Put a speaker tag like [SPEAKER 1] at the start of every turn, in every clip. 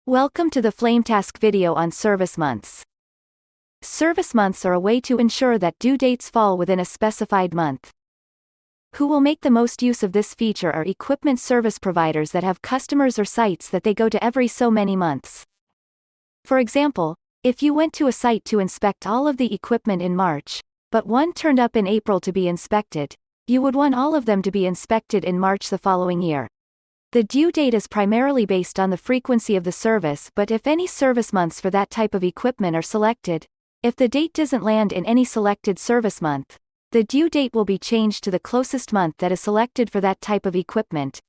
[SPEAKER 1] Welcome to the Flametask video on service months. Service months are a way to ensure that due dates fall within a specified month. Who will make the most use of this feature are equipment service providers that have customers or sites that they go to every so many months. For example, if you went to a site to inspect all of the equipment in March, but one turned up in April to be inspected, you would want all of them to be inspected in March the following year. The due date is primarily based on the frequency of the service, but if any service months for that type of equipment are selected, if the date doesn't land in any selected service month, the due date will be changed to the closest month that is selected for that type of equipment.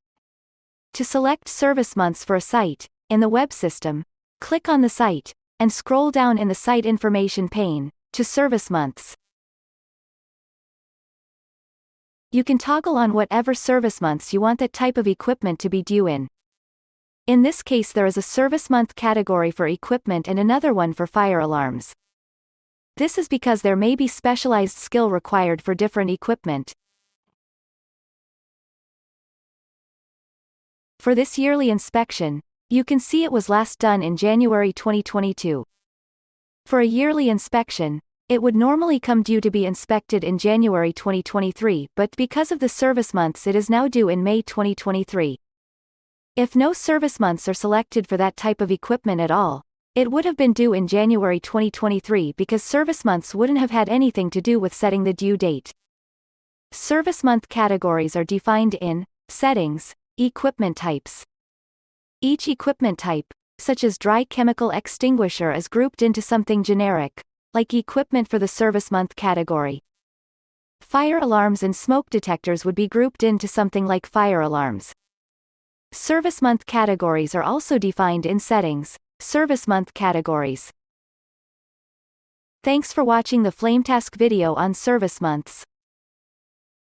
[SPEAKER 1] To select service months for a site, in the web system, click on the site, and scroll down in the Site Information pane, to Service Months. You can toggle on whatever service months you want that type of equipment to be due in. In this case there is a service month category for equipment and another one for fire alarms. This is because there may be specialized skill required for different equipment. For this yearly inspection, you can see it was last done in January 2022. For a yearly inspection, it would normally come due to be inspected in January 2023, but because of the service months it is now due in May 2023. If no service months are selected for that type of equipment at all, it would have been due in January 2023 because service months wouldn't have had anything to do with setting the due date. Service month categories are defined in Settings, Equipment Types. Each equipment type, such as dry chemical extinguisher, is grouped into something generic, like equipment for the service month category. Fire alarms and smoke detectors would be grouped into something like fire alarms. Service month categories are also defined in Settings, Service month categories. Thanks for watching the Flametask video on service months.